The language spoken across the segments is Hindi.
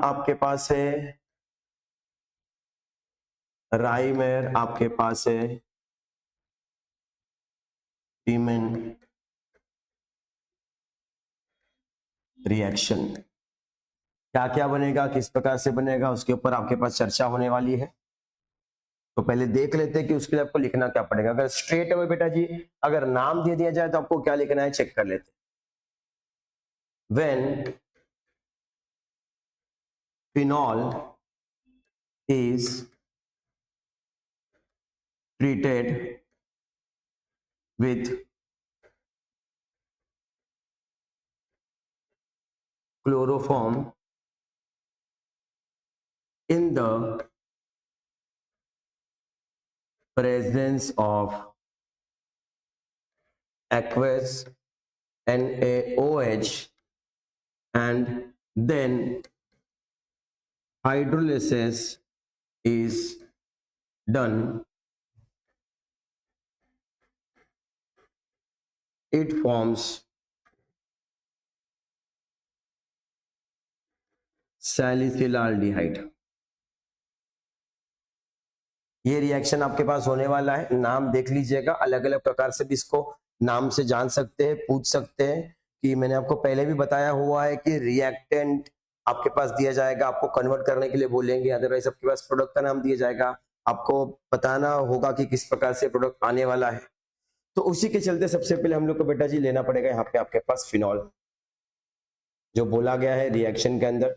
आपके पास है, राइमेर आपके पास है, टीमेन रिएक्शन। क्या क्या बनेगा, किस प्रकार से बनेगा, उसके ऊपर आपके पास चर्चा होने वाली है। तो पहले देख लेते हैं कि उसके लिए आपको लिखना क्या पड़ेगा। अगर स्ट्रेट अवे बेटा जी अगर नाम दे दिया जाए तो आपको क्या लिखना है चेक कर लेते हैं। When phenol is treated with chloroform in the presence of aqueous NaOH and then hydrolysis is done, it forms सैलिसिलाल्डिहाइड। ये रिएक्शन आपके पास होने वाला है, नाम देख लीजिएगा। अलग अलग प्रकार से भी इसको नाम से जान सकते हैं, पूछ सकते हैं कि मैंने आपको पहले भी बताया हुआ है कि रिएक्टेंट आपके पास दिया जाएगा, आपको कन्वर्ट करने के लिए बोलेंगे, अदरवाइज आपके पास प्रोडक्ट का नाम दिया जाएगा, आपको बताना होगा कि किस प्रकार से प्रोडक्ट आने वाला है। तो उसी के चलते सबसे पहले हम लोग को बेटा जी लेना पड़ेगा यहाँ पे आपके पास फिनॉल, जो बोला गया है रिएक्शन के अंदर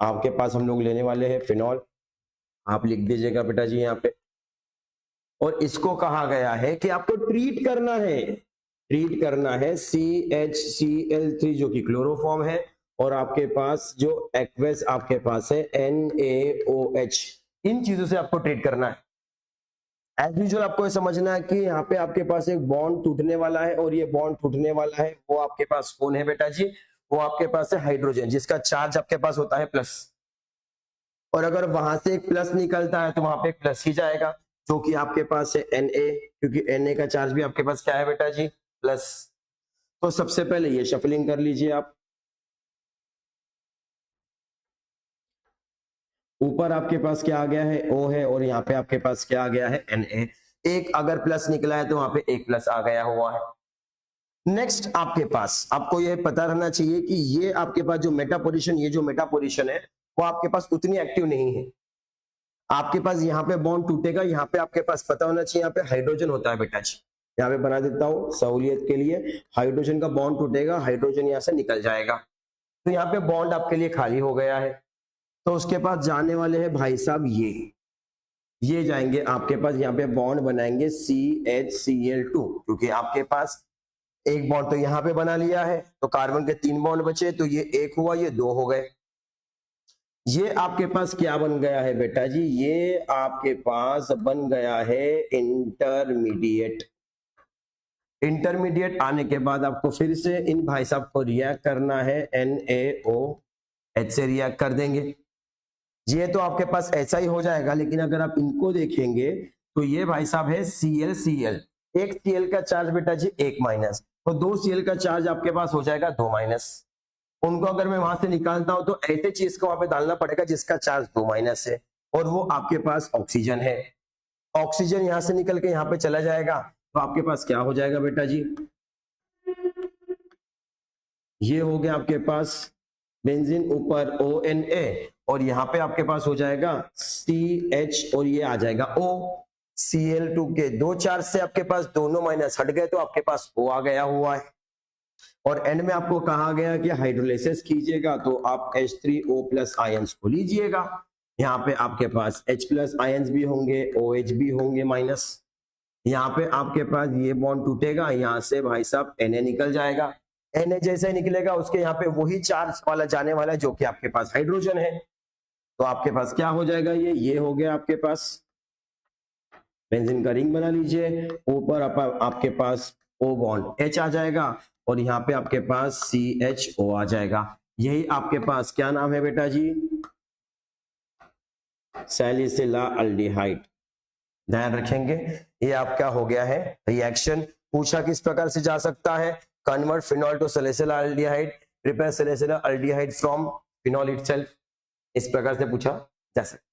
आपके पास हम लोग लेने वाले हैं फिनॉल। आप लिख दीजिएगा बेटा जी यहाँ पे। और इसको कहा गया है कि आपको ट्रीट करना है, ट्रीट करना है CHCl3 जो कि क्लोरोफॉर्म है, और आपके पास जो एक्वेस आपके पास है NaOH, इन चीजों से आपको ट्रीट करना है। एज यूजुअल आपको ये समझना है कि यहाँ पे आपके पास एक बॉन्ड टूटने वाला है, और ये बॉन्ड टूटने वाला है वो आपके पास कौन है बेटा जी, वो आपके पास है हाइड्रोजन, जिसका चार्ज आपके पास होता है प्लस। और अगर वहां से एक प्लस निकलता है तो वहां पे एक प्लस ही जाएगा, जो कि आपके पास है Na, क्योंकि Na का चार्ज भी आपके पास क्या है बेटा जी, प्लस। तो सबसे पहले ये शफलिंग कर लीजिए आप। ऊपर आपके पास क्या आ गया है, O है, और यहाँ पे आपके पास क्या आ गया है, Na। एक अगर प्लस निकला है तो वहां पे एक प्लस आ गया हुआ है। नेक्स्ट आपके पास आपको ये पता रहना चाहिए कि ये आपके पास जो मेटा पोजीशन, ये जो मेटा पोजीशन है वो आपके पास उतनी एक्टिव नहीं है। आपके पास यहाँ पे बॉन्ड टूटेगा, यहाँ पे आपके पास पता होना चाहिए यहाँ पे हाइड्रोजन होता है बेटा जी। यहाँ पे बना देता हूँ सहूलियत के लिए, हाइड्रोजन का बॉन्ड टूटेगा, हाइड्रोजन यहाँ से निकल जाएगा, तो यहाँ पे बॉन्ड आपके लिए खाली हो गया है। तो उसके पास जाने वाले हैं भाई साहब ये जाएंगे आपके पास, यहाँ पे बॉन्ड बनाएंगे CHCl2, क्योंकि आपके पास एक बॉन्ड तो यहाँ पे बना लिया है, तो कार्बन के 3 बॉन्ड बचे, तो ये एक हुआ, ये 2 हो गए। ये आपके पास क्या बन गया है बेटा जी, ये आपके पास बन गया है इंटरमीडिएट। इंटरमीडिएट आने के बाद आपको फिर से इन भाई साहब को रिएक्ट करना है, NaOH से रिएक्ट कर देंगे। ये तो आपके पास ऐसा ही हो जाएगा, लेकिन अगर आप इनको देखेंगे तो ये भाई साहब है ClCl, एक Cl का चार्ज बेटा जी 1 माइनस, तो 2 Cl का चार्ज आपके पास हो जाएगा 2 माइनस। उनको अगर मैं वहां से निकालता हूं तो ऐसे चीज को वहां पे डालना पड़ेगा जिसका चार्ज 2 माइनस है, और वो आपके पास ऑक्सीजन है। ऑक्सीजन यहां से निकल के यहाँ पे चला जाएगा, तो आपके पास क्या हो जाएगा बेटा जी, ये हो गया आपके पास बेंजीन, ऊपर ONA, और यहाँ पे आपके पास हो जाएगा CH, और ये आ जाएगा O। Cl2 के 2 चार्ज से आपके पास दोनों माइनस हट गए, तो आपके पास O आ गया हुआ है। और एंड में आपको कहा गया कि हाइड्रोलाइसिस कीजिएगा, तो आप H3O+ आयंस को लीजिएगा। यहाँ पे आपके पास H+ आयंस भी होंगे, OH भी होंगे माइनस। यहाँ पे आपके पास ये बॉन्ड टूटेगा, यहाँ से भाई साहब Na निकल जाएगा। Na जैसे निकलेगा उसके यहाँ पे वही चार्ज वाला जाने वाला है जो कि आपके पास हाइड्रोजन है, तो आपके पास क्या हो जाएगा, ये हो गया आपके पास बेंजीन का रिंग बना लीजिए। ऊपर आपके पास O बॉन्ड H आ जाएगा, और यहाँ पे आपके पास CHO आ जाएगा। यही आपके पास क्या नाम है बेटा जी, सैलिसिलाल्डिहाइड। ध्यान रखेंगे, ये आपका हो गया है रिएक्शन। पूछा किस प्रकार से जा सकता है, convert phenol to salicylaldehyde, prepare salicylaldehyde from phenol itself. इस प्रकार से पूछा जा सकता है।